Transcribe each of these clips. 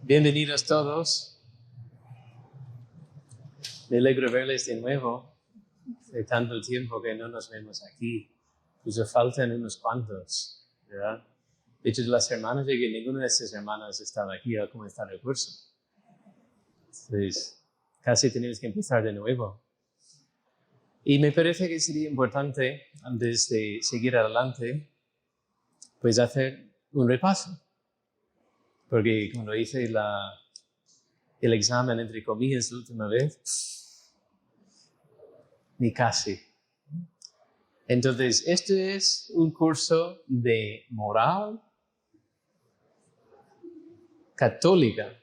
Bienvenidos todos. Me alegro verles de nuevo. De tanto tiempo que no nos vemos aquí. Pues faltan unos cuantos, ¿verdad? De hecho, las hermanas, de que ninguna de estas hermanas estaba aquí al comenzar el curso. Entonces, casi tenemos que empezar de nuevo. Y me parece que sería importante, antes de seguir adelante, pues hacer un repaso. Porque cuando hice el examen, entre comillas, la última vez, ni casi. Entonces, este es un curso de moral católica.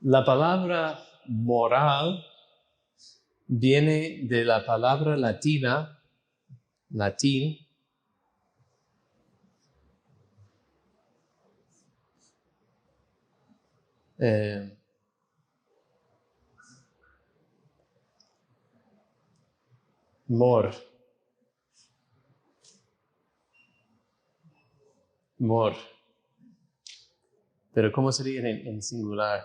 La palabra moral viene de la palabra latín, mor. Pero ¿cómo sería en singular?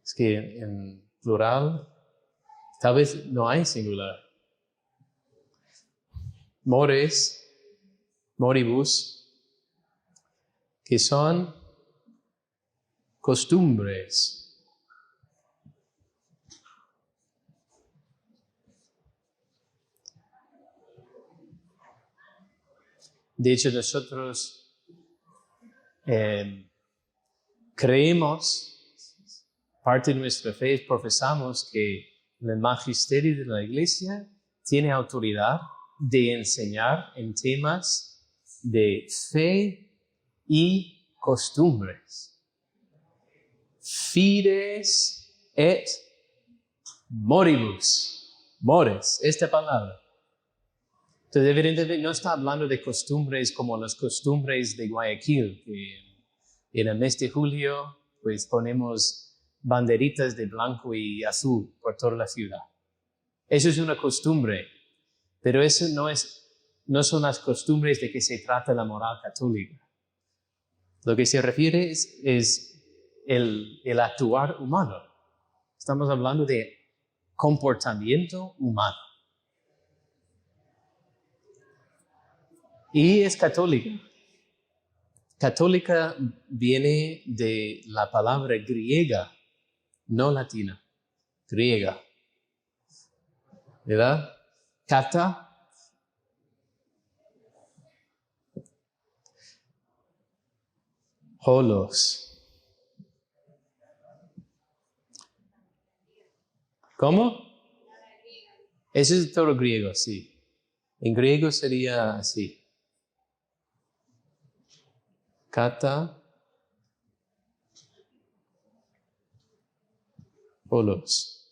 Es que en plural, tal vez no hay singular. Mores, moribus, que son costumbres. De hecho, nosotros creemos, parte de nuestra fe, profesamos que el magisterio de la Iglesia tiene autoridad de enseñar en temas de fe y costumbres. Fides et moribus. Mores, esta palabra. Entonces, evidentemente, no está hablando de costumbres como las costumbres de Guayaquil, que en el mes de julio, pues ponemos banderitas de blanco y azul por toda la ciudad. Eso es una costumbre, pero eso no son las costumbres de que se trata la moral católica. Lo que se refiere es el actuar humano. Estamos hablando de comportamiento humano. Y es católica. Católica viene de la palabra griega, no latina, griega. ¿Verdad? Kata. Holos. ¿Cómo? Eso es todo griego, sí. En griego sería así. Kata. Holos.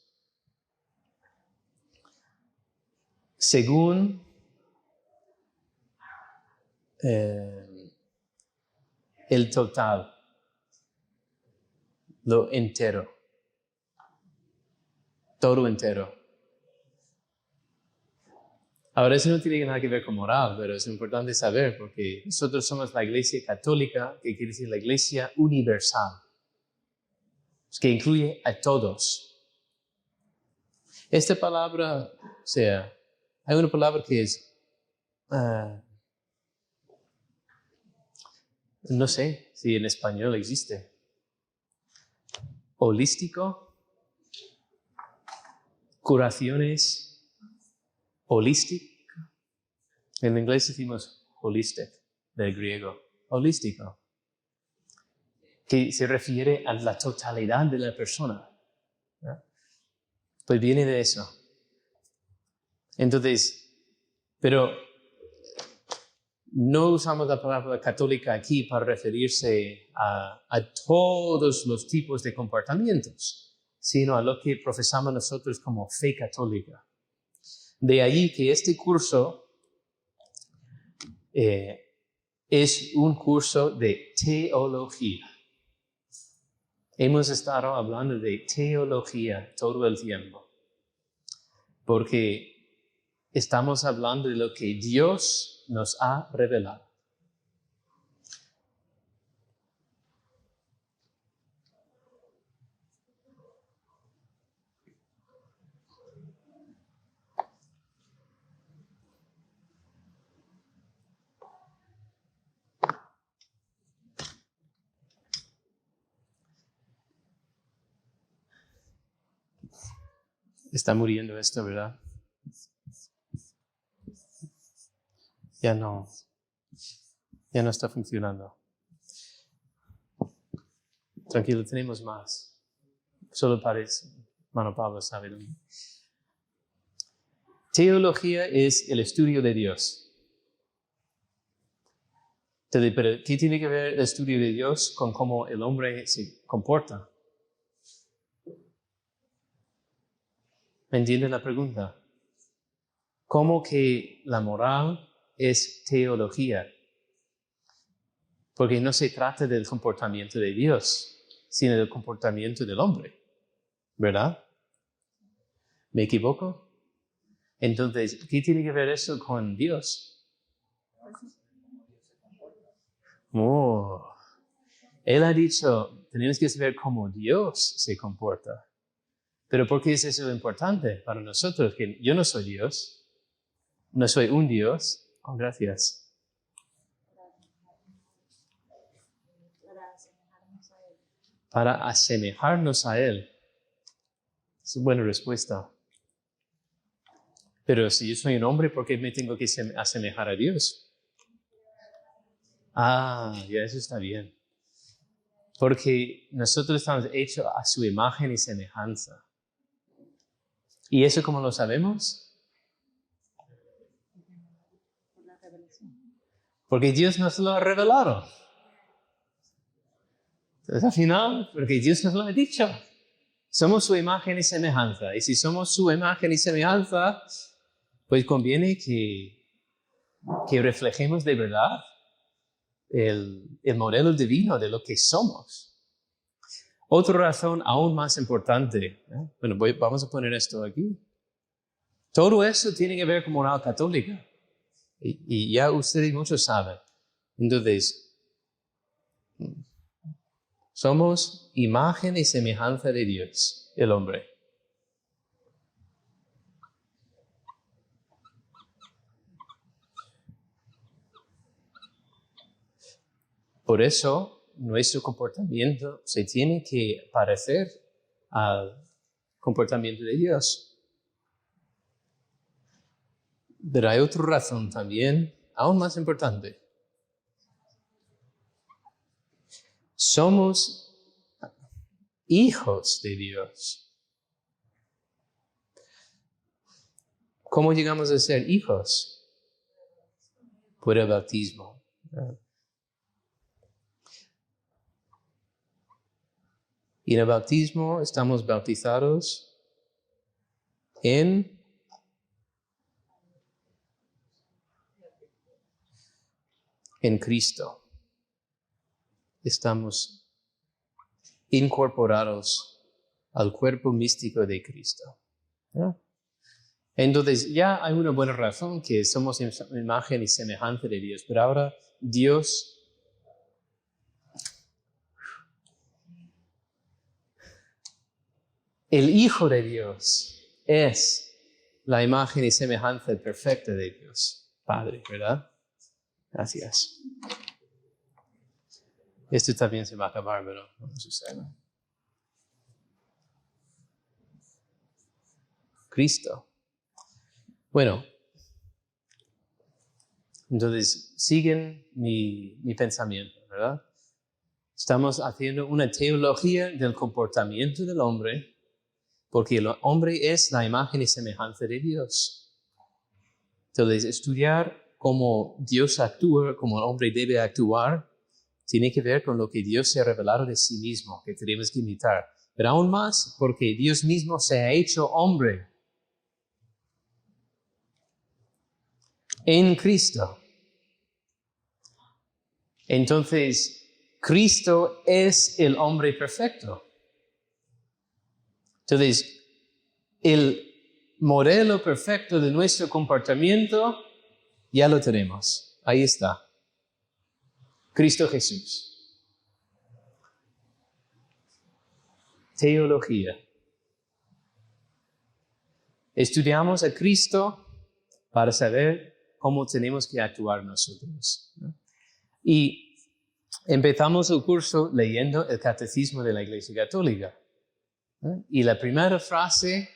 Según el total, lo entero, todo entero. Ahora, eso no tiene nada que ver con moral, pero es importante saber porque nosotros somos la Iglesia Católica, que quiere decir la Iglesia universal, que incluye a todos. Esta palabra, o sea, hay una palabra que es, no sé si en español existe, holístico, curaciones, holística. En inglés decimos holistic, del griego, holístico, que se refiere a la totalidad de la persona. ¿No? Pues viene de eso. Entonces, pero no usamos la palabra católica aquí para referirse a todos los tipos de comportamientos, sino a lo que profesamos nosotros como fe católica. De ahí que este curso es un curso de teología. Hemos estado hablando de teología todo el tiempo. porque estamos hablando de lo que Dios nos ha revelado. Está muriendo esto, ¿verdad? Ya no está funcionando. Tranquilo, tenemos más. Solo parece, hermano Pablo sabe dónde. Teología es el estudio de Dios. Pero ¿qué tiene que ver el estudio de Dios con cómo el hombre se comporta? ¿Me entienden la pregunta? ¿Cómo que la moral es teología? Porque no se trata del comportamiento de Dios, sino del comportamiento del hombre, ¿verdad? ¿Me equivoco? Entonces, ¿qué tiene que ver eso con Dios? Él ha dicho, tenemos que saber cómo Dios se comporta. Pero ¿por qué es eso importante para nosotros? Que yo no soy Dios, no soy un Dios. Oh, gracias. Para asemejarnos a Él. Es una buena respuesta. Pero si yo soy un hombre, ¿por qué me tengo que asemejar a Dios? Ya eso está bien. Porque nosotros estamos hechos a su imagen y semejanza. ¿Y eso cómo lo sabemos? Porque Dios nos lo ha revelado. Entonces, al final, porque Dios nos lo ha dicho. Somos su imagen y semejanza. Y si somos su imagen y semejanza, pues conviene que reflejemos de verdad el modelo divino de lo que somos. Otra razón aún más importante. Bueno, vamos a poner esto aquí. Todo eso tiene que ver con moral católica. Y ya ustedes muchos saben. Entonces, somos imagen y semejanza de Dios, el hombre. Por eso, nuestro comportamiento se tiene que parecer al comportamiento de Dios. Pero hay otra razón también, aún más importante. Somos hijos de Dios. ¿Cómo llegamos a ser hijos? Por el bautismo. Y en el bautismo estamos bautizados en Cristo. Estamos incorporados al cuerpo místico de Cristo. ¿Ya? Entonces, ya hay una buena razón que somos imagen y semejanza de Dios, pero ahora Dios el Hijo de Dios es la imagen y semejanza perfecta de Dios, Padre, ¿verdad? Gracias. Esto también se va a acabar, pero no sucede. Cristo. Bueno, entonces siguen mi pensamiento, ¿verdad? Estamos haciendo una teología del comportamiento del hombre, porque el hombre es la imagen y semejanza de Dios. Entonces, estudiar cómo Dios actúa, cómo el hombre debe actuar, tiene que ver con lo que Dios se ha revelado de sí mismo, que tenemos que imitar. Pero aún más, porque Dios mismo se ha hecho hombre en Cristo. Entonces, Cristo es el hombre perfecto. Entonces, el modelo perfecto de nuestro comportamiento, ya lo tenemos. Ahí está. Cristo Jesús. Teología. Estudiamos a Cristo para saber cómo tenemos que actuar nosotros, ¿no? Y empezamos el curso leyendo el Catecismo de la Iglesia Católica, ¿no? Y la primera frase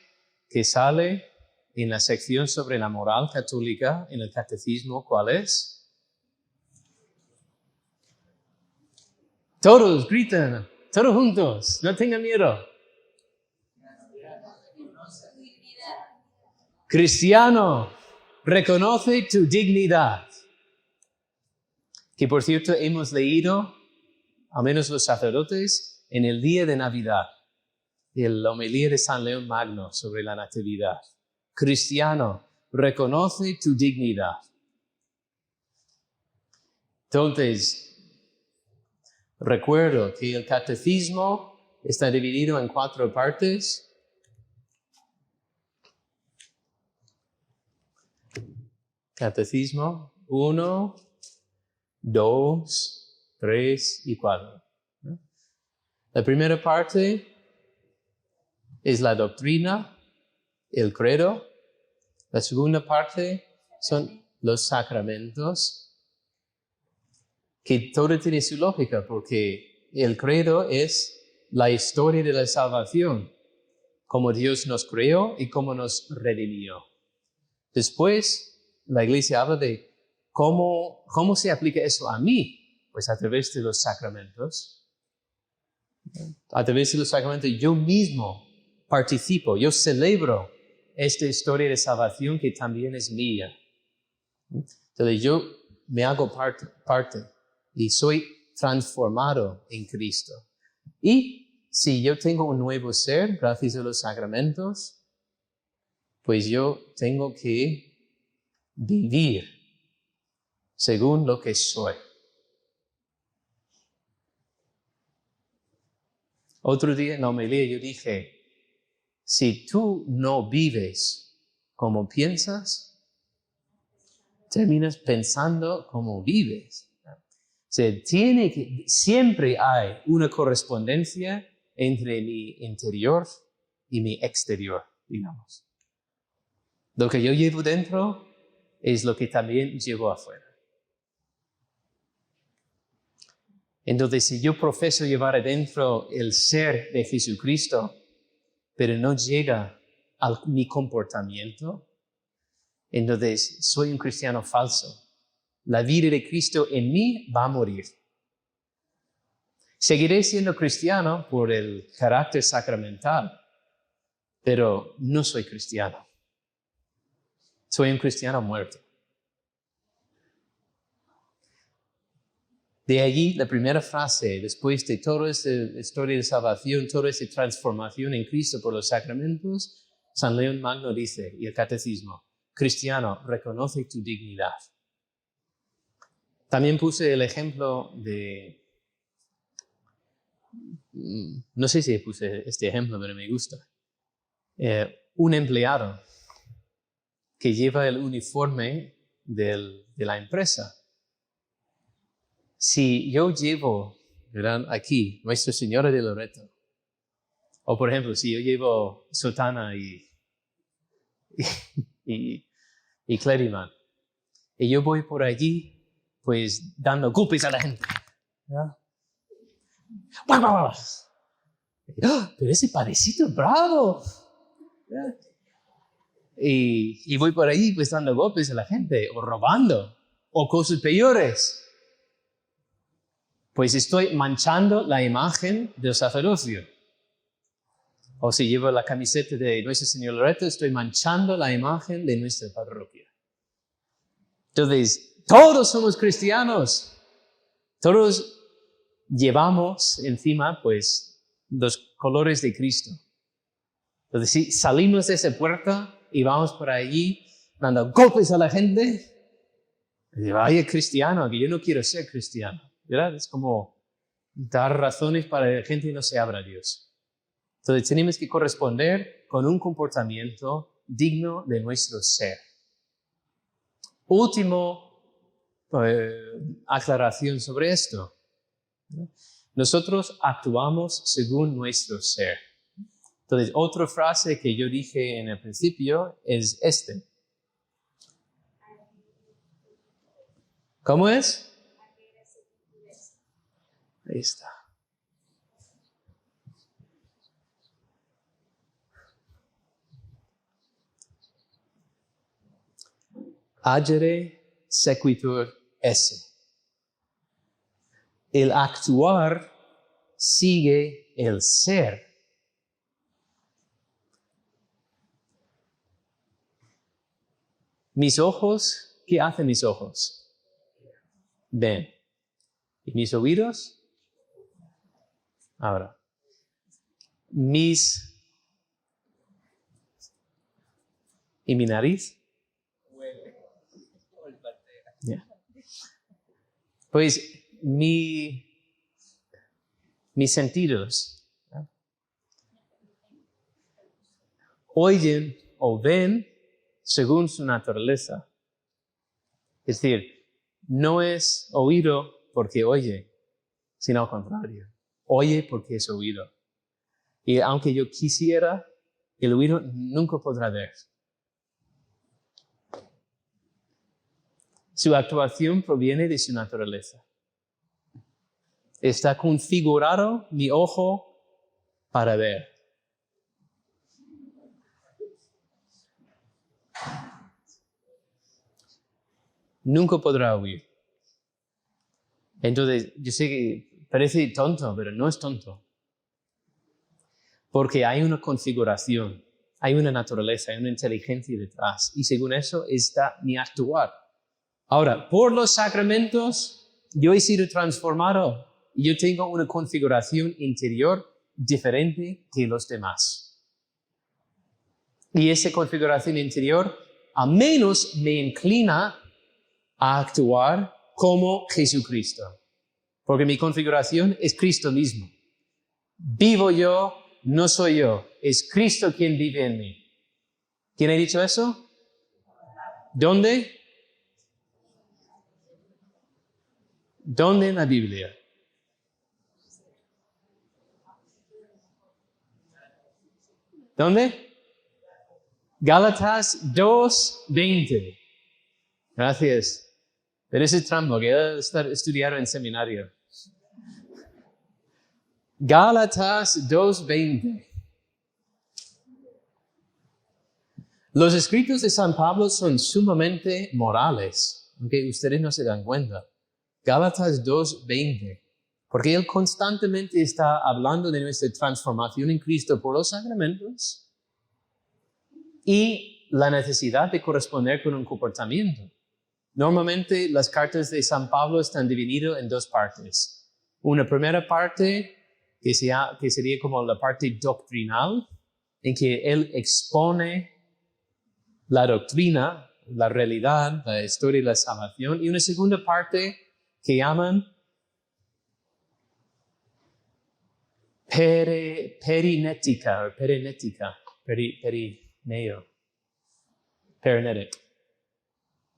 que sale en la sección sobre la moral católica en el Catecismo, ¿cuál es? Todos gritan, todos juntos, no tengan miedo. Cristiano, reconoce tu dignidad. Que por cierto hemos leído, al menos los sacerdotes, en el día de Navidad, la homilía de San León Magno sobre la Natividad. Cristiano, reconoce tu dignidad. Entonces, recuerdo que el catecismo está dividido en 4 partes. Catecismo 1, 2, 3 y 4. La primera parte es la doctrina, el credo. La segunda parte son los sacramentos, que todo tiene su lógica, porque el credo es la historia de la salvación, cómo Dios nos creó y cómo nos redimió. Después, la Iglesia habla de cómo se aplica eso a mí, pues a través de los sacramentos. A través de los sacramentos yo mismo participo, yo celebro esta historia de salvación que también es mía. Entonces yo me hago parte y soy transformado en Cristo. Y si yo tengo un nuevo ser gracias a los sacramentos, pues yo tengo que vivir según lo que soy. Otro día en la homilía yo dije, si tú no vives como piensas, terminas pensando como vives. Siempre hay una correspondencia entre mi interior y mi exterior, digamos. Lo que yo llevo dentro es lo que también llevo afuera. Entonces, si yo profeso llevar adentro el ser de Jesucristo, pero no llega a mi comportamiento, entonces soy un cristiano falso. La vida de Cristo en mí va a morir. Seguiré siendo cristiano por el carácter sacramental, pero no soy cristiano. Soy un cristiano muerto. De allí la primera frase, después de toda esta historia de salvación, toda esta transformación en Cristo por los sacramentos, San León Magno dice, y el Catecismo, Cristiano, reconoce tu dignidad. También puse el ejemplo de, no sé si puse este ejemplo, pero me gusta. Un empleado que lleva el uniforme de la empresa. Si yo llevo, verán aquí, Nuestra Señora de Loreto, o por ejemplo, si yo llevo sotana y clériman, y yo voy por allí, pues dando golpes a la gente. ¿Ya? ¡Oh, pero ese padrecito es bravo! ¿Ya? Y voy por ahí pues dando golpes a la gente, o robando, o cosas peores. Pues estoy manchando la imagen del sacerdocio. O si llevo la camiseta de Nuestra Señora de Loreto, estoy manchando la imagen de nuestra parroquia. Entonces, todos somos cristianos. Todos llevamos encima, pues, los colores de Cristo. Entonces, si salimos de esa puerta y vamos por allí dando golpes a la gente, vaya cristiano, que yo no quiero ser cristiano. ¿Verdad? Es como dar razones para que la gente no se abra a Dios. Entonces tenemos que corresponder con un comportamiento digno de nuestro ser. Último aclaración sobre esto. Nosotros actuamos según nuestro ser. Entonces, otra frase que yo dije en el principio es este. ¿Cómo es? Ahí está. Agere sequitur esse. El actuar sigue el ser. Mis ojos, ¿qué hacen mis ojos? Ven. ¿Y mis oídos? Ahora. ¿Y mi nariz? Yeah. Pues mis sentidos oyen o ven según su naturaleza. Es decir, no es oído porque oye, sino al contrario. Oye porque es oído. Y aunque yo quisiera, el oído nunca podrá ver. Su actuación proviene de su naturaleza. Está configurado mi ojo para ver. Nunca podrá oír. Entonces, yo sé que parece tonto, pero no es tonto. Porque hay una configuración, hay una naturaleza, hay una inteligencia detrás. Y según eso está mi actuar. Ahora, por los sacramentos, yo he sido transformado y yo tengo una configuración interior diferente que los demás. Y esa configuración interior, al menos me inclina a actuar como Jesucristo. Porque mi configuración es Cristo mismo. Vivo yo, no soy yo, es Cristo quien vive en mí. ¿Quién ha dicho eso? ¿Dónde? ¿Dónde en la Biblia? ¿Dónde? Gálatas 2:20. Gracias. Pero ese es trampa, que he estudiado en seminario. Gálatas 2:20. Los escritos de San Pablo son sumamente morales, aunque ustedes no se dan cuenta. Gálatas 2:20. Porque él constantemente está hablando de nuestra transformación en Cristo por los sacramentos y la necesidad de corresponder con un comportamiento. Normalmente las cartas de San Pablo están divididas en dos partes. Una primera parte que sería como la parte doctrinal, en que él expone la doctrina, la realidad, la historia y la salvación. Y una segunda parte que llaman perinética,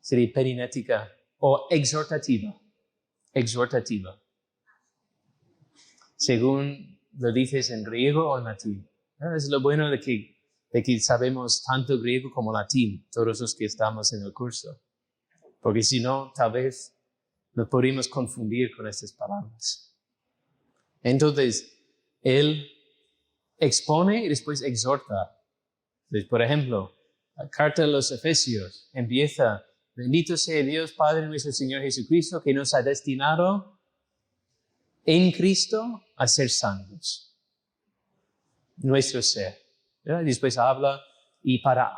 sería perinética o exhortativa, según lo dices en griego o en latín. Es lo bueno de que sabemos tanto griego como latín, todos los que estamos en el curso, porque si no, tal vez nos podríamos confundir con estas palabras. Entonces, él expone y después exhorta. Entonces, por ejemplo, la carta de los Efesios empieza: bendito sea Dios Padre nuestro Señor Jesucristo, que nos ha destinado en Cristo a ser santos. Nuestro ser. ¿Verdad? Después habla, y para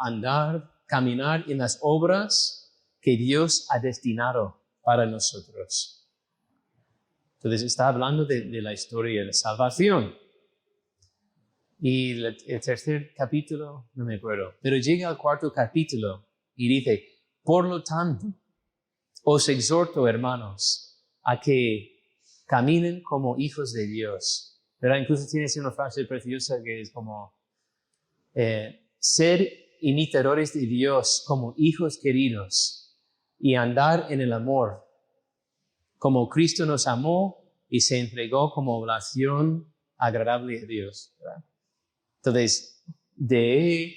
caminar en las obras que Dios ha destinado para nosotros. Entonces está hablando de la historia de salvación. Y el tercer capítulo, no me acuerdo, pero llega al cuarto capítulo y dice: por lo tanto, os exhorto, hermanos, a que caminen como hijos de Dios. ¿Verdad? Incluso tiene una frase preciosa que es como, ser imitadores de Dios como hijos queridos y andar en el amor, como Cristo nos amó y se entregó como oración agradable a Dios, ¿verdad? Entonces, de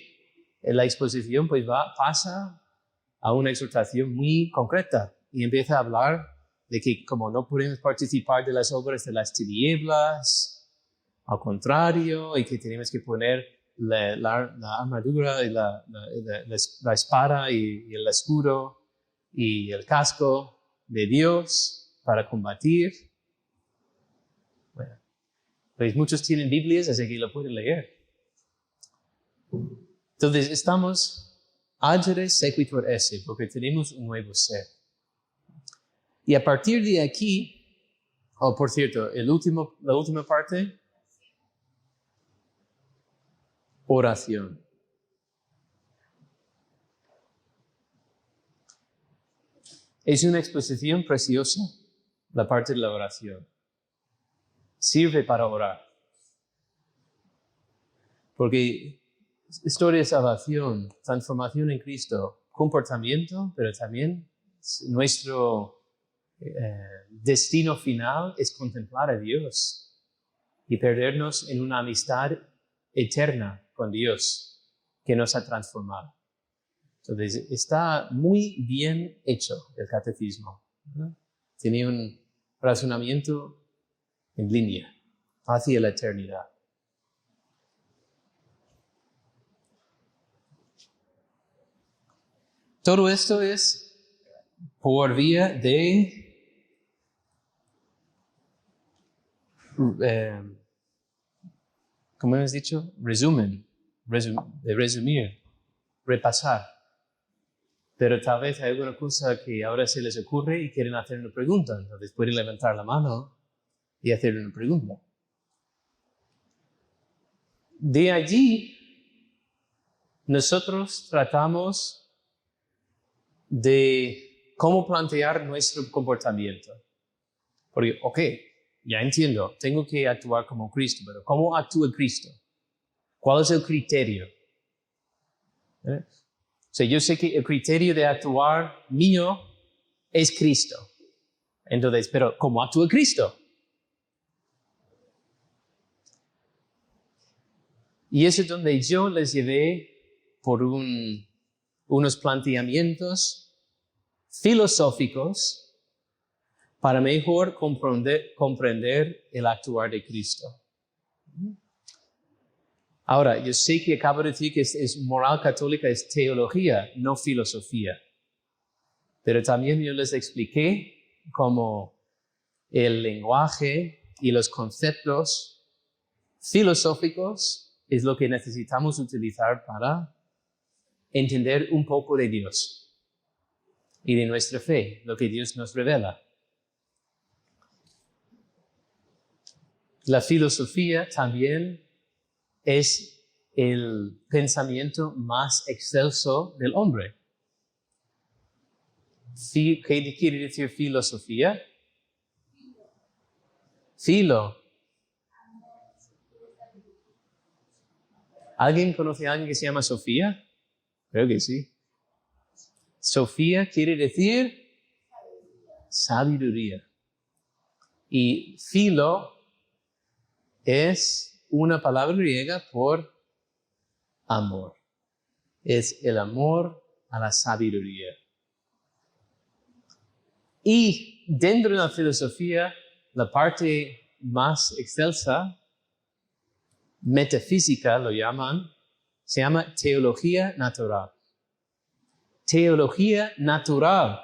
la exposición pues pasa a una exhortación muy concreta y empieza a hablar de que como no podemos participar de las obras de las tinieblas, al contrario, y que tenemos que poner la armadura y la espada y el escudo y el casco de Dios para combatir. Bueno, pues muchos tienen Biblias, así que lo pueden leer. Entonces estamos agere sequitur esse, porque tenemos un nuevo ser. Y a partir de aquí, por cierto, la última parte, oración. Es una exposición preciosa, la parte de la oración. Sirve para orar. Porque historia de salvación, transformación en Cristo, comportamiento, pero también nuestro destino final es contemplar a Dios y perdernos en una amistad eterna con Dios que nos ha transformado. Entonces, está muy bien hecho el catecismo, ¿no? Tiene un razonamiento en línea hacia la eternidad. Todo esto es por vía de como hemos dicho, resumir, repasar. Pero tal vez hay alguna cosa que ahora se les ocurre y quieren hacer una pregunta. Entonces pueden levantar la mano y hacer una pregunta. De allí, nosotros tratamos de cómo plantear nuestro comportamiento. Porque, ok, ya entiendo, tengo que actuar como Cristo, pero ¿cómo actúa Cristo? ¿Cuál es el criterio? O sea, yo sé que el criterio de actuar mío es Cristo. Entonces, pero ¿cómo actúa Cristo? Y eso es donde yo les llevé por unos planteamientos filosóficos para mejor comprender el actuar de Cristo. Ahora, yo sé que acabo de decir que es moral católica, es teología, no filosofía. Pero también yo les expliqué cómo el lenguaje y los conceptos filosóficos es lo que necesitamos utilizar para entender un poco de Dios y de nuestra fe, lo que Dios nos revela. La filosofía también es el pensamiento más excelso del hombre. ¿Qué quiere decir filosofía? Filo. ¿Alguien conoce a alguien que se llama Sofía? Creo que sí. Sofía quiere decir sabiduría. Y filo es una palabra griega por amor. Es el amor a la sabiduría. Y dentro de la filosofía, la parte más excelsa, metafísica lo llaman, se llama teología natural. Teología natural,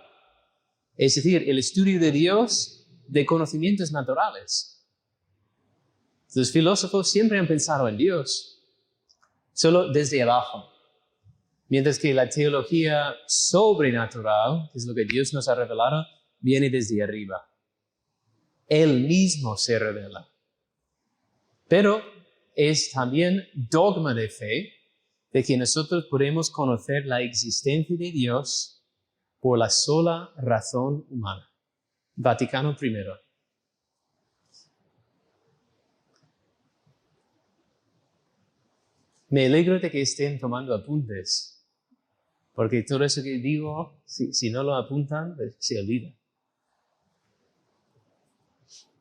es decir, el estudio de Dios de conocimientos naturales. Los filósofos siempre han pensado en Dios, solo desde abajo. Mientras que la teología sobrenatural, que es lo que Dios nos ha revelado, viene desde arriba. Él mismo se revela. Pero es también dogma de fe de que nosotros podemos conocer la existencia de Dios por la sola razón humana. Vaticano I. Me alegro de que estén tomando apuntes. Porque todo eso que digo, si no lo apuntan, pues se olvida.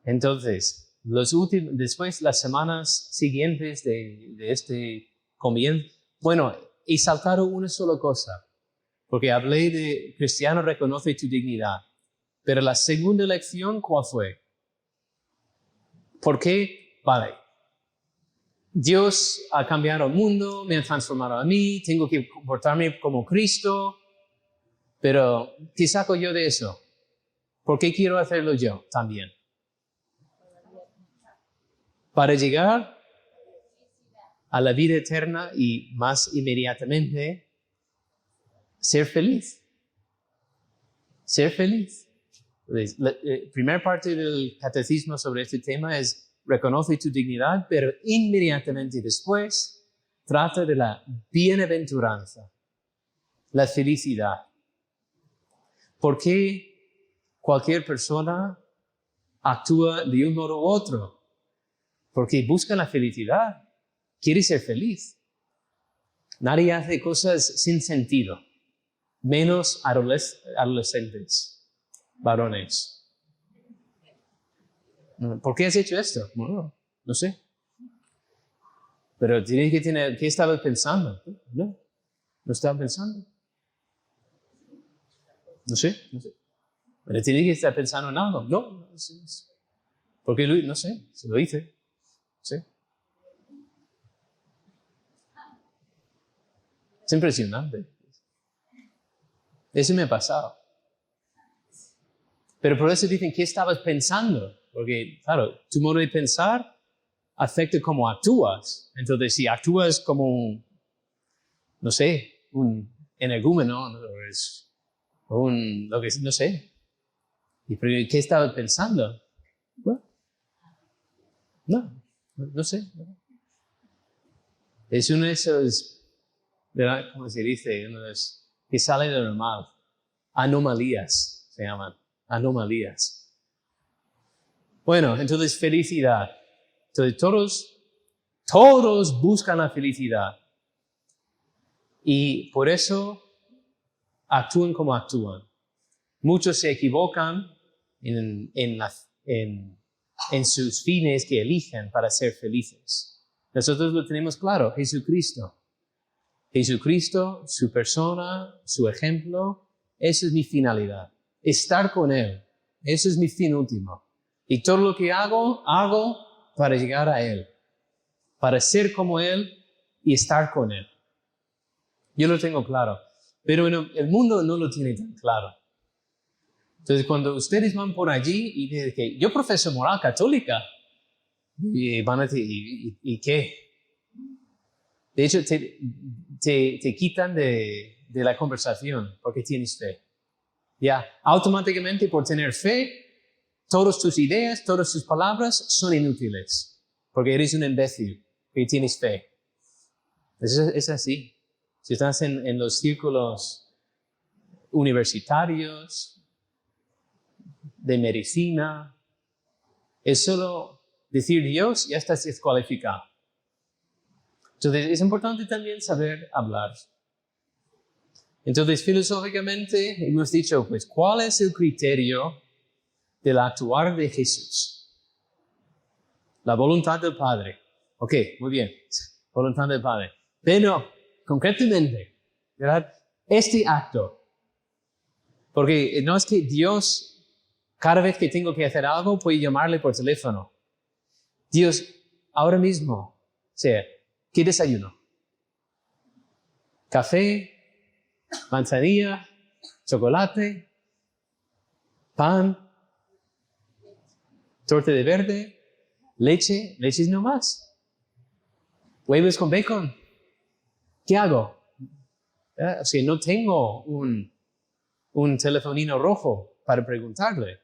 Entonces, después las semanas siguientes de este comienzo, bueno, he saltado una sola cosa, porque hablé de cristiano reconoce tu dignidad. Pero la segunda lección, ¿cuál fue? ¿Por qué? Vale. Dios ha cambiado el mundo, me ha transformado a mí, tengo que comportarme como Cristo, pero ¿qué saco yo de eso? ¿Por qué quiero hacerlo yo también? Para llegar a la vida eterna y más inmediatamente, ser feliz. Ser feliz. La primera parte del catecismo sobre este tema es reconoce tu dignidad, pero inmediatamente después trata de la bienaventuranza, la felicidad. ¿Por qué cualquier persona actúa de un modo u otro? Porque busca la felicidad, quiere ser feliz. Nadie hace cosas sin sentido, menos adolescentes, varones. ¿Por qué has hecho esto? Bueno, no sé. Pero tienes que tener, ¿qué estabas pensando? No estaba pensando. No sé. Pero tienes que estar pensando en algo. No sé. ¿Por qué no sé? Se lo hice. Sí. Es impresionante. Eso me ha pasado. Pero por eso dicen, ¿qué estabas pensando? Porque, claro, tu modo de pensar afecta cómo actúas. Entonces, si actúas como, no sé, un energúmeno, no sé. ¿Qué estabas pensando? Bueno, no sé. Es uno de esos, ¿verdad? ¿Cómo se dice? Uno de esos que sale de lo normal. Anomalías se llaman. Anomalías. Bueno, entonces felicidad. Entonces todos buscan la felicidad. Y por eso actúan como actúan. Muchos se equivocan en sus fines que eligen para ser felices. Nosotros lo tenemos claro, Jesucristo. Jesucristo, su persona, su ejemplo, esa es mi finalidad. Estar con Él. Ese es mi fin último. Y todo lo que hago para llegar a Él. Para ser como Él y estar con Él. Yo lo tengo claro. Pero el mundo no lo tiene tan claro. Entonces, cuando ustedes van por allí y dicen que yo profeso moral católica, y van a decir, ¿y qué? De hecho, te quitan de la conversación porque tienes fe. Ya, automáticamente por tener fe, todas tus ideas, todas tus palabras son inútiles. Porque eres un imbécil y tienes fe. Es así. Si estás en los círculos universitarios, de medicina, es solo decir Dios, ya estás descualificado. Entonces, es importante también saber hablar. Entonces, filosóficamente, hemos dicho, pues, ¿cuál es el criterio del actuar de Jesús? La voluntad del Padre. Ok, muy bien. Voluntad del Padre. Pero, concretamente, ¿verdad? Este acto. Porque no es que Dios, cada vez que tengo que hacer algo, puedo llamarle por teléfono. Dios, ahora mismo, o sea, ¿qué desayuno? ¿Café? ¿Manzanilla? ¿Chocolate? ¿Pan? ¿Torta de verde? ¿Leche? ¿Leche no más? ¿Huevos con bacon? ¿Qué hago? O sea, no tengo un telefonino rojo para preguntarle.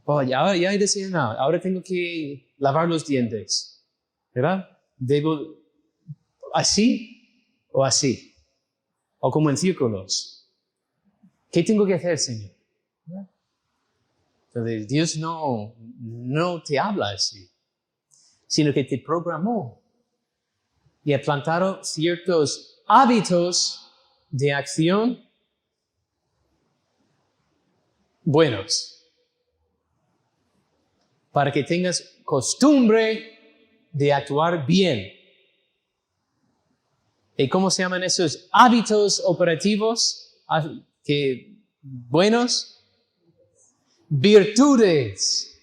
Oh, ya he desayunado, ahora tengo que lavar los dientes. ¿Verdad? Debo así o así. O como en círculos. ¿Qué tengo que hacer, Señor? Entonces, Dios no te habla así, sino que te programó y ha plantado ciertos hábitos de acción buenos. Para que tengas costumbre de actuar bien. ¿Y cómo se llaman esos hábitos operativos buenos? Virtudes.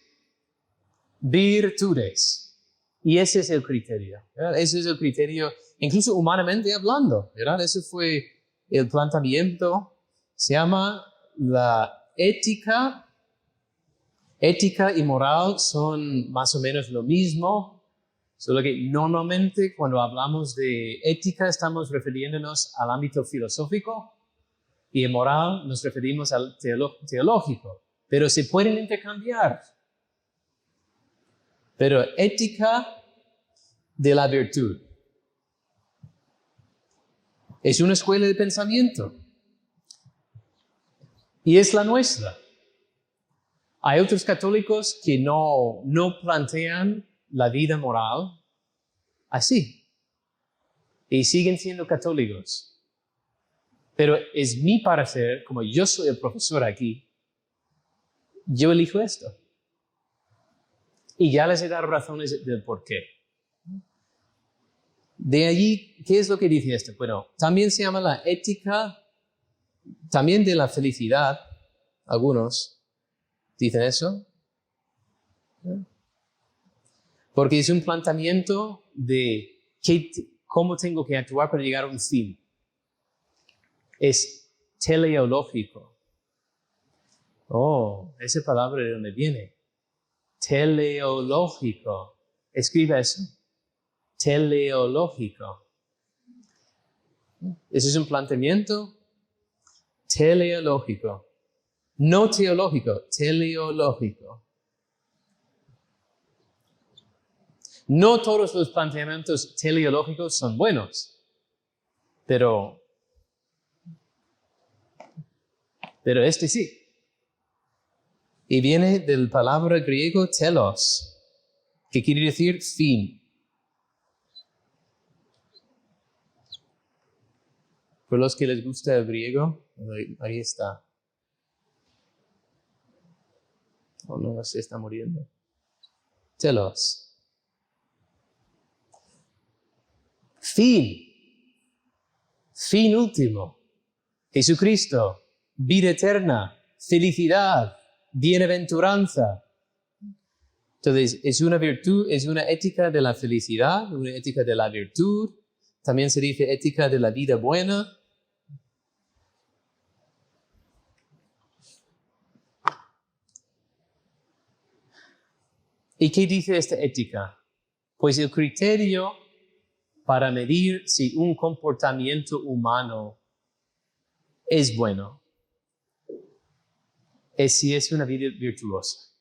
Virtudes. Y ese es el criterio, ¿verdad? Ese es el criterio, incluso humanamente hablando, ¿verdad? Ese fue el planteamiento. Se llama la ética. Ética y moral son más o menos lo mismo, solo que normalmente cuando hablamos de ética estamos refiriéndonos al ámbito filosófico y en moral nos referimos al teológico, pero se pueden intercambiar. Pero ética de la virtud es una escuela de pensamiento y es la nuestra. Hay otros católicos que no plantean la vida moral así y siguen siendo católicos. Pero es mi parecer, como yo soy el profesor aquí, yo elijo esto. Y ya les he dado razones del por qué. De allí, ¿qué es lo que dice esto? Bueno, también se llama la ética, también de la felicidad, algunos dicen eso. Porque es un planteamiento de cómo tengo que actuar para llegar a un fin. Es teleológico. Oh, esa palabra de dónde viene. Teleológico. Escribe eso. Teleológico. Ese es un planteamiento teleológico. No teológico, teleológico. No todos los planteamientos teleológicos son buenos, pero este sí. Y viene del palabra griego telos, que quiere decir fin. Por los que les gusta el griego, ahí está. Oh, no, se está muriendo. Telos. Fin. Fin último. Jesucristo. Vida eterna. Felicidad. Bienaventuranza. Entonces, es una virtud, es una ética de la felicidad, una ética de la virtud. También se dice ética de la vida buena. ¿Y qué dice esta ética? Pues el criterio para medir si un comportamiento humano es bueno es si es una vida virtuosa.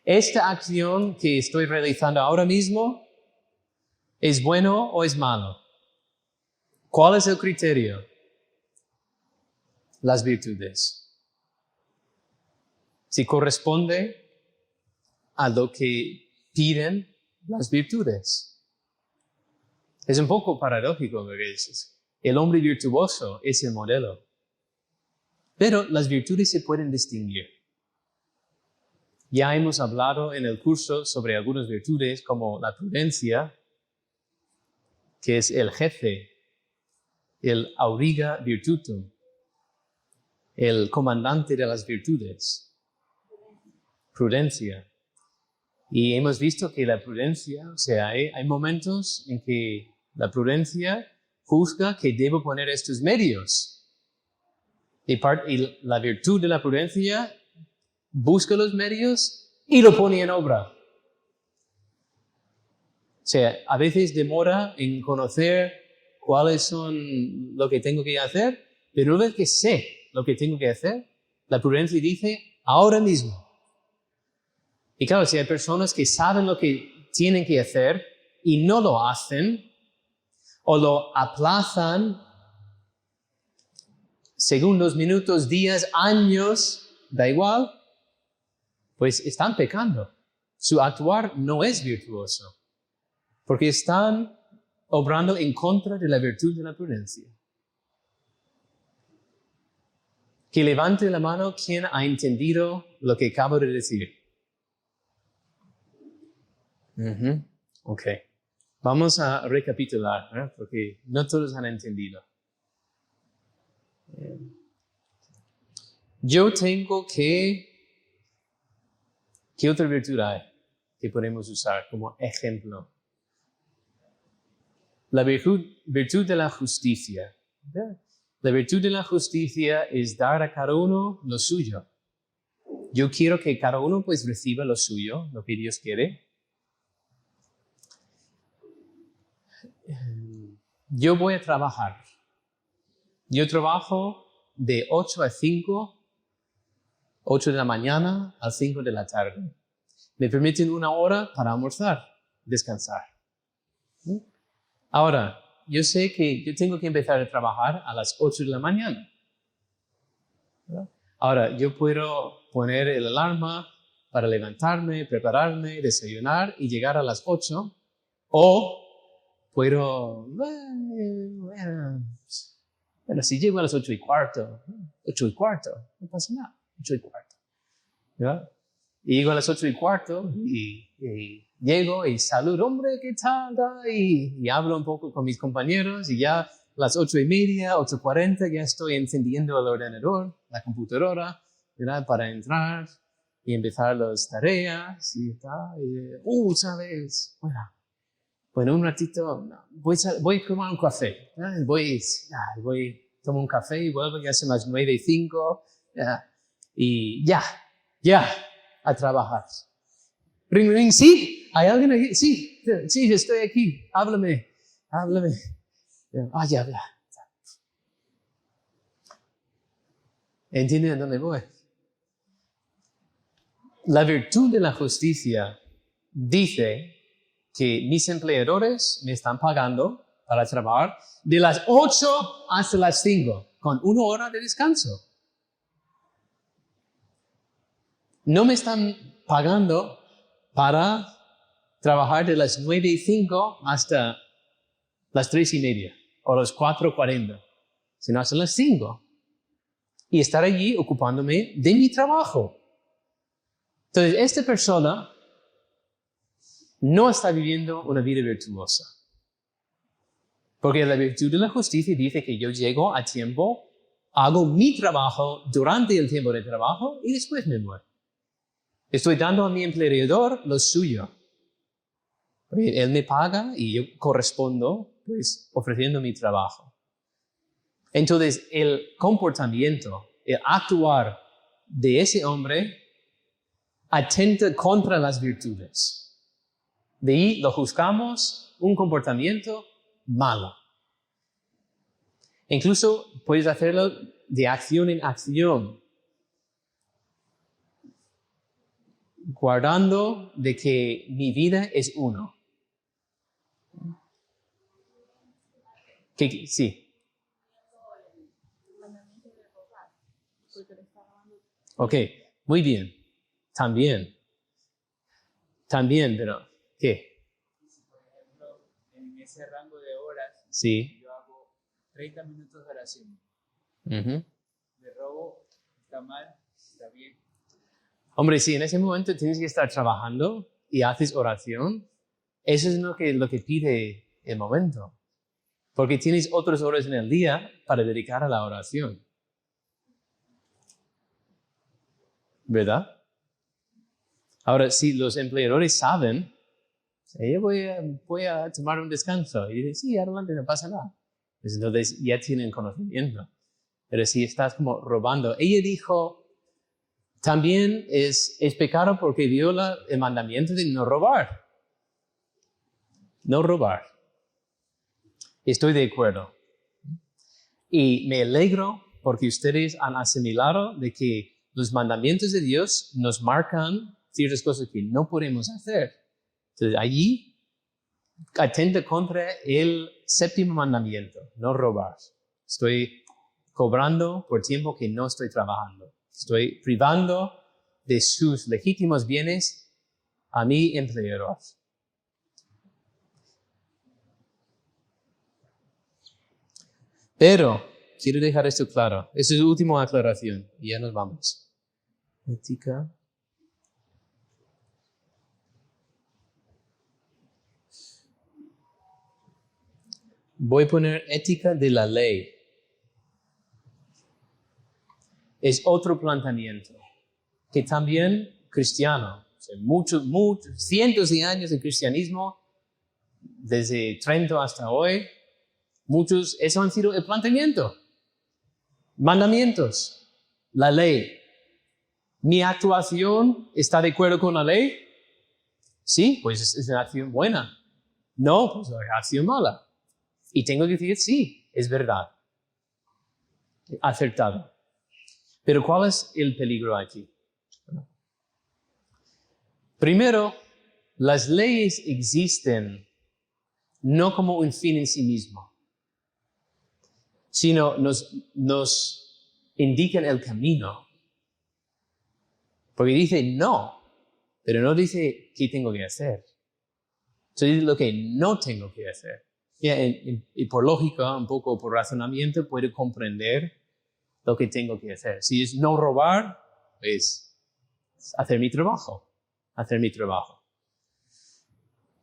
¿Esta acción que estoy realizando ahora mismo es bueno o es malo? ¿Cuál es el criterio? Las virtudes. Si corresponde a lo que piden las virtudes. Es un poco paradójico porque el hombre virtuoso es el modelo. Pero las virtudes se pueden distinguir. Ya hemos hablado en el curso sobre algunas virtudes como la prudencia, que es el jefe, el auriga virtutum, el comandante de las virtudes. Prudencia. Y hemos visto que la prudencia, o sea, hay momentos en que la prudencia juzga que debo poner estos medios. Y la virtud de la prudencia busca los medios y lo pone en obra. O sea, a veces demora en conocer cuáles son lo que tengo que hacer, pero una vez que sé lo que tengo que hacer, la prudencia dice, ahora mismo. Y claro, si hay personas que saben lo que tienen que hacer y no lo hacen, o lo aplazan segundos, minutos, días, años, da igual, pues están pecando. Su actuar no es virtuoso, porque están obrando en contra de la virtud de la prudencia. Que levante la mano quien ha entendido lo que acabo de decir. Ok. Vamos a recapitular, porque no todos han entendido. Yo tengo que... ¿Qué otra virtud hay que podemos usar como ejemplo? La virtud de la justicia. La virtud de la justicia es dar a cada uno lo suyo. Yo quiero que cada uno pues reciba lo suyo, lo que Dios quiere. Yo voy a trabajar. Yo trabajo de 8 a 5, 8 de la mañana a 5 de la tarde. Me permiten 1 hora para almorzar, descansar. Ahora, yo sé que yo tengo que empezar a trabajar a las 8 de la mañana. Ahora, yo puedo poner el alarma para levantarme, prepararme, desayunar y llegar a las 8. O puedo, bueno, si llego a las 8:15, 8:15, no pasa nada, 8:15. ¿Ya? Y llego a las 8:15 y llego y saludo, hombre, ¿qué tal? Y hablo un poco con mis compañeros y ya a las 8:30, 8:40 ya estoy encendiendo el ordenador, la computadora, ¿verdad? Para entrar y empezar las tareas y tal. ¿Sabes? Bueno, un ratito, voy a tomar un café. Voy a tomar un café y vuelvo, ya son las 9:05 y ya, a trabajar. Ring, ring, sí, ¿hay alguien aquí? Sí, estoy aquí, háblame. Ya. ¿Entienden a dónde voy? La virtud de la justicia dice que mis empleadores me están pagando para trabajar de las 8 hasta las 5, con 1 hora de descanso. No me están pagando para trabajar de las 9:05 hasta las 3:30 o las 4:40, sino hasta las 5. Y estar allí ocupándome de mi trabajo. Entonces, esta persona no está viviendo una vida virtuosa. Porque la virtud de la justicia dice que yo llego a tiempo, hago mi trabajo durante el tiempo de trabajo y después me voy. Estoy dando a mi empleador lo suyo. Él me paga y yo correspondo, pues, ofreciendo mi trabajo. Entonces, el comportamiento, el actuar de ese hombre atenta contra las virtudes. De ahí lo juzgamos un comportamiento malo. Incluso puedes hacerlo de acción en acción, guardando de que mi vida es uno. Sí. Ok, muy bien. También, pero ¿qué? Por ejemplo, en ese rango de horas, Sí. yo hago 30 minutos de oración. Uh-huh. Me robo, está mal, está bien. Hombre, si en ese momento tienes que estar trabajando y haces oración, eso es lo que pide el momento. Porque tienes otras horas en el día para dedicar a la oración. ¿Verdad? Ahora, si los empleadores saben, yo voy a tomar un descanso, y dicen, sí, adelante, no pasa nada. Pues entonces ya tienen conocimiento. Pero si estás como robando, ella dijo, también es pecado porque viola el mandamiento de no robar. No robar. Estoy de acuerdo. Y me alegro porque ustedes han asimilado de que los mandamientos de Dios nos marcan ciertas cosas que no podemos hacer. Entonces, allí atenta contra el 7º mandamiento, no robar. Estoy cobrando por tiempo que no estoy trabajando. Estoy privando de sus legítimos bienes a mi empleador. Pero quiero dejar esto claro. Esta es la última aclaración y ya nos vamos. Ética. Voy a poner ética de la ley. Es otro planteamiento que también cristiano, o sea, muchos, cientos de años de cristianismo, desde Trento hasta hoy, muchos, eso han sido el planteamiento. Mandamientos, la ley. ¿Mi actuación está de acuerdo con la ley? Sí, pues es una acción buena. No, pues es una acción mala. Y tengo que decir, sí, es verdad. Acertado. Pero ¿cuál es el peligro aquí? Primero, las leyes existen no como un fin en sí mismo, sino nos indican el camino. Porque dice no, pero no dice qué tengo que hacer. Dice lo que no tengo que hacer. Y por lógica, un poco por razonamiento, puedo comprender lo que tengo que hacer. Si es no robar, pues hacer mi trabajo.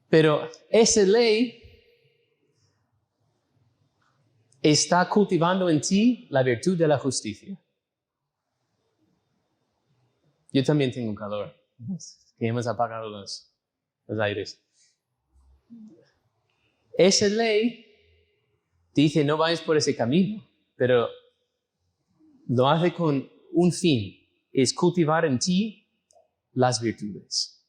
Pero esa ley está cultivando en ti la virtud de la justicia. Yo también tengo calor. Que hemos apagado los aires. Esa ley dice no vayas por ese camino, pero lo hace con un fin, es cultivar en ti las virtudes.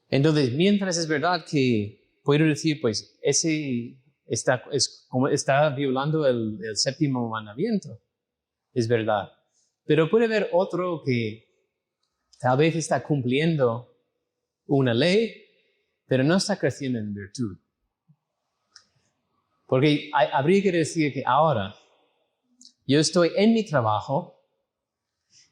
Entonces, mientras es verdad que puedo decir, pues, ese está violando el séptimo mandamiento, es verdad. Pero puede haber otro que tal vez está cumpliendo una ley, pero no está creciendo en virtud. Porque habría que decir que ahora yo estoy en mi trabajo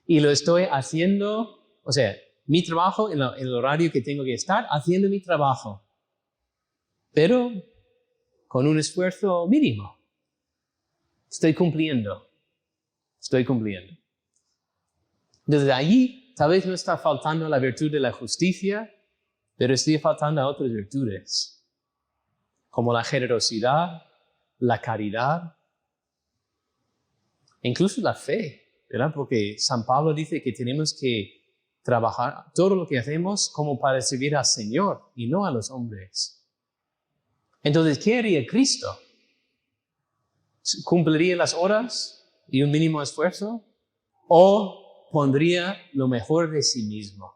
y lo estoy haciendo, o sea, mi trabajo en el horario que tengo que estar, haciendo mi trabajo, pero con un esfuerzo mínimo. Estoy cumpliendo. Desde allí, tal vez no está faltando la virtud de la justicia, pero estoy faltando a otras virtudes, como la generosidad, la caridad, incluso la fe, ¿verdad? Porque San Pablo dice que tenemos que trabajar todo lo que hacemos como para servir al Señor y no a los hombres. Entonces, ¿qué haría Cristo? ¿Cumpliría las horas y un mínimo esfuerzo? ¿O pondría lo mejor de sí mismo?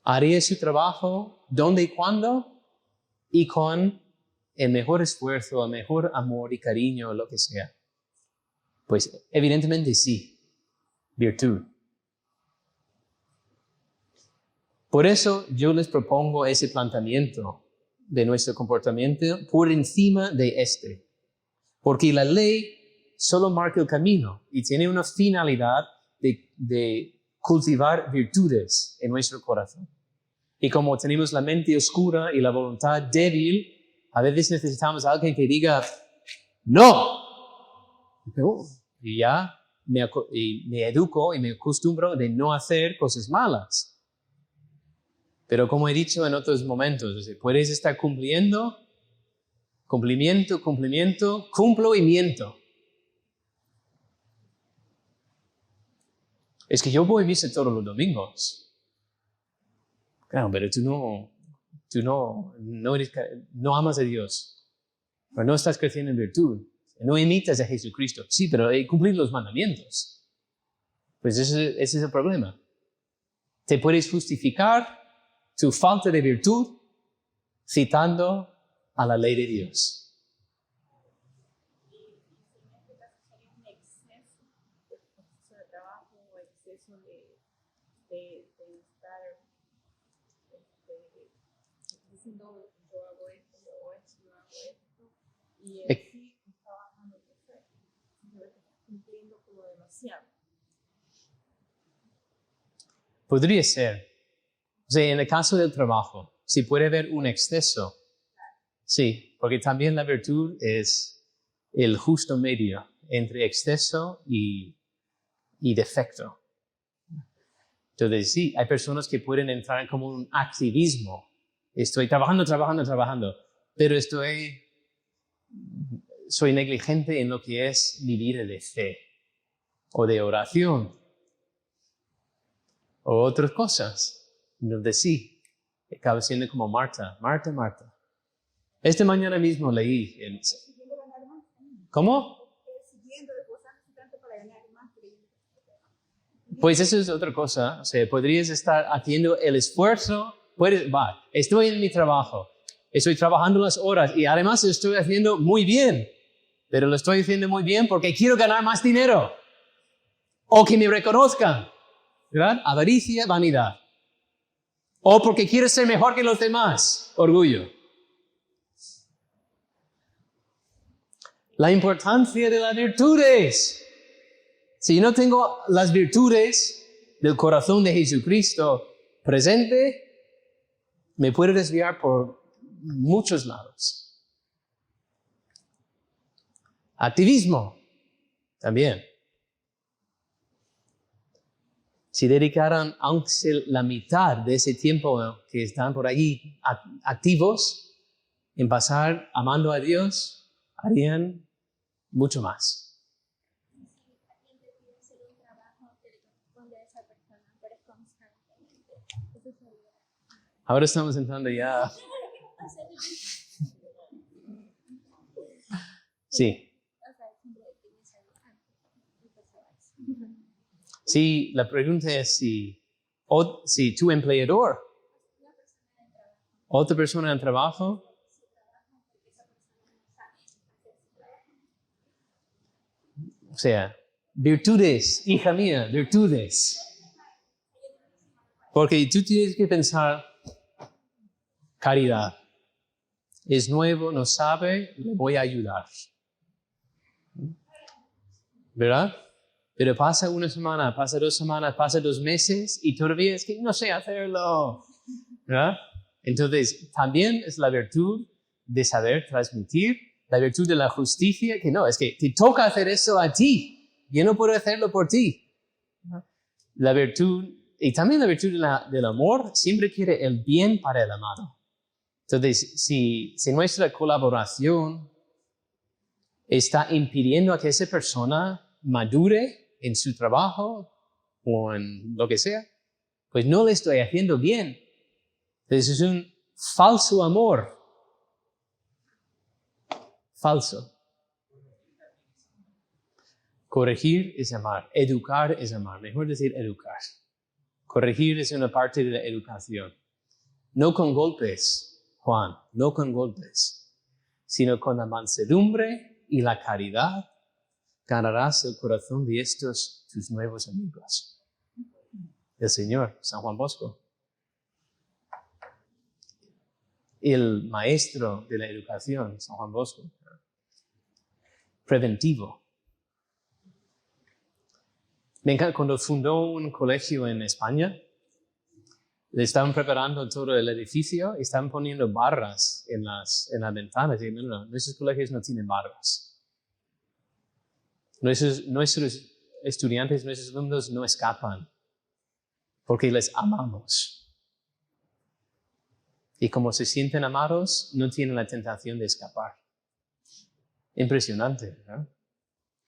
¿Haría su trabajo dónde y cuándo? Y con el mejor esfuerzo, el mejor amor y cariño, lo que sea. Pues evidentemente sí, virtud. Por eso yo les propongo ese planteamiento de nuestro comportamiento por encima de este. Porque la ley solo marca el camino y tiene una finalidad de cultivar virtudes en nuestro corazón. Y como tenemos la mente oscura y la voluntad débil, a veces necesitamos a alguien que diga, ¡no! Y ya me educo y me acostumbro de no hacer cosas malas. Pero como he dicho en otros momentos, puedes estar cumplimiento, cumplo y miento. Es que yo voy a misa todos los domingos. Claro, pero tú no amas a Dios. Pero no estás creciendo en virtud. No imitas a Jesucristo. Sí, pero cumplir los mandamientos. Pues ese es el problema. Te puedes justificar tu falta de virtud citando a la ley de Dios. Diciendo yo hago esto, y él sí está bajando tu fe, simplemente está cumpliendo como demasiado. Podría ser. O sea, en el caso del trabajo, si puede haber un exceso, Sí, porque también la virtud es el justo medio entre exceso y defecto. Entonces, sí, hay personas que pueden entrar en como un activismo. Estoy trabajando, pero soy negligente en lo que es mi vida de fe o de oración o otras cosas. Entonces, sí, acabo siendo como Marta. Esta mañana mismo leí. Siguiendo ganar más. ¿Cómo? Siguiendo, esforzándose tanto para ganar más. Pues eso es otra cosa. O sea, podrías estar haciendo el esfuerzo. Estoy en mi trabajo. Estoy trabajando las horas y además lo estoy haciendo muy bien. Pero lo estoy haciendo muy bien porque quiero ganar más dinero. O que me reconozcan. ¿Verdad? Avaricia, vanidad. O porque quiero ser mejor que los demás. Orgullo. La importancia de las virtudes. Si no tengo las virtudes del corazón de Jesucristo presente, me puedo desviar por muchos lados. Activismo, también. Si dedicaran, aunque sea la mitad de ese tiempo que están por allí activos, en pasar amando a Dios, harían mucho más. Alguien te pide hacer un trabajo que le corresponde a esa persona, pero es constantemente. Eso sería. Ahora estamos entrando ya. Sí. Sí, la pregunta es si tu empleador, otra persona en trabajo, o sea, virtudes, hija mía, virtudes. Porque tú tienes que pensar, caridad. Es nuevo, no sabe, le voy a ayudar. ¿Verdad? Pero pasa una semana, pasa 2 semanas, pasa 2 meses y todavía es que no sé hacerlo. ¿Verdad? Entonces, también es la virtud de saber transmitir, la virtud de la justicia, que no, es que te toca hacer eso a ti. Yo no puedo hacerlo por ti. La virtud, y también la virtud del amor, siempre quiere el bien para el amado. Entonces, si nuestra colaboración está impidiendo a que esa persona madure en su trabajo o en lo que sea, pues no le estoy haciendo bien. Entonces es un falso amor. Falso. Corregir es amar. Educar es amar. Mejor decir educar. Corregir es una parte de la educación. No con golpes, Juan, no con golpes, sino con la mansedumbre y la caridad ganarás el corazón de estos tus nuevos amigos. El Señor, San Juan Bosco. El maestro de la educación, San Juan Bosco. Preventivo. Me encanta, cuando fundó un colegio en España, le estaban preparando todo el edificio y estaban poniendo barras en las ventanas. Y no, nuestros colegios no tienen barras. Nuestros estudiantes, nuestros alumnos no escapan porque les amamos. Y como se sienten amados, no tienen la tentación de escapar. Impresionante, ¿no?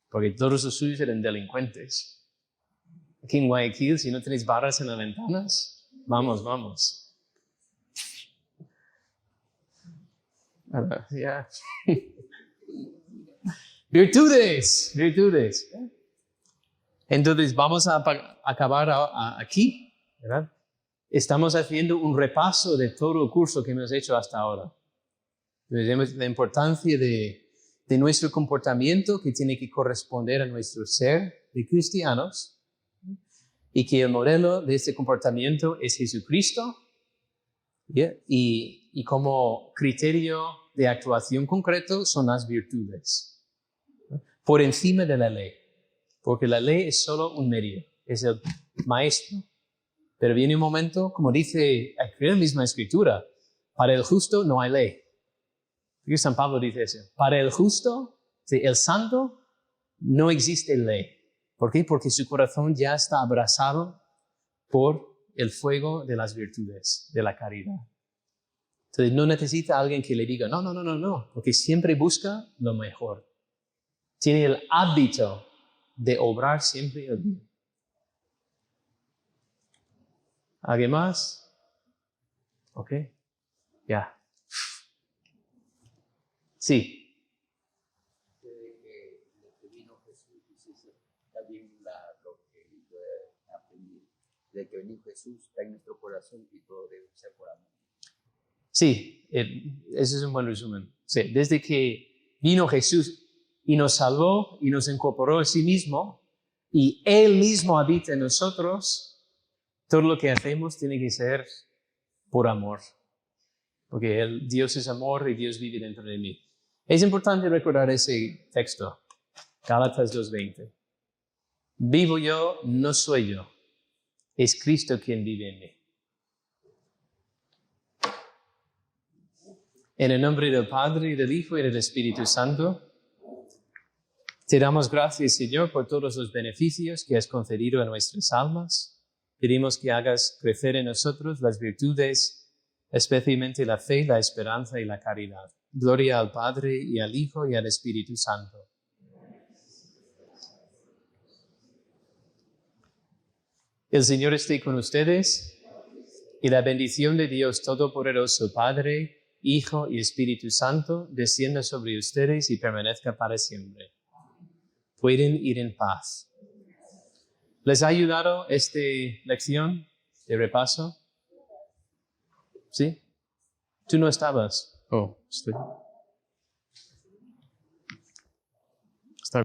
Porque todos los suyos eran delincuentes. Aquí en Guayaquil, si no tenéis barras en las ventanas, vamos. Yeah. Virtudes. Entonces vamos a acabar aquí, ¿verdad? Estamos haciendo un repaso de todo el curso que hemos hecho hasta ahora. Vemos la importancia de nuestro comportamiento que tiene que corresponder a nuestro ser de cristianos y que el modelo de este comportamiento es Jesucristo, ¿yeah? Y como criterio de actuación concreto son las virtudes, ¿no? Por encima de la ley, porque la ley es solo un medio, es el maestro. Pero viene un momento, como dice la misma Escritura, para el justo no hay ley. Porque San Pablo dice eso. Para el justo, sí, el santo, no existe ley. ¿Por qué? Porque su corazón ya está abrasado por el fuego de las virtudes, de la caridad. Entonces no necesita a alguien que le diga, no, porque siempre busca lo mejor. Tiene el hábito de obrar siempre el bien. ¿Alguien más? Ok, ya. Sí. Desde que vino Jesús, está bien lo que yo he aprendido. Desde que vino Jesús está en nuestro corazón y todo debe ser por amor. Sí, ese es un buen resumen. Sí, desde que vino Jesús y nos salvó y nos incorporó a sí mismo y Él mismo habita en nosotros, todo lo que hacemos tiene que ser por amor. Porque Dios es amor y Dios vive dentro de mí. Es importante recordar ese texto, Gálatas 2:20. Vivo yo, no soy yo, es Cristo quien vive en mí. En el nombre del Padre, y del Hijo, y del Espíritu Santo, te damos gracias, Señor, por todos los beneficios que has concedido a nuestras almas. Pedimos que hagas crecer en nosotros las virtudes, especialmente la fe, la esperanza y la caridad. Gloria al Padre, y al Hijo, y al Espíritu Santo. El Señor esté con ustedes, y la bendición de Dios Todopoderoso, Padre, Hijo y Espíritu Santo, descienda sobre ustedes y permanezca para siempre. Pueden ir en paz. ¿Les ha ayudado esta lección de repaso? ¿Sí? ¿Tú no estabas? Oh, estoy...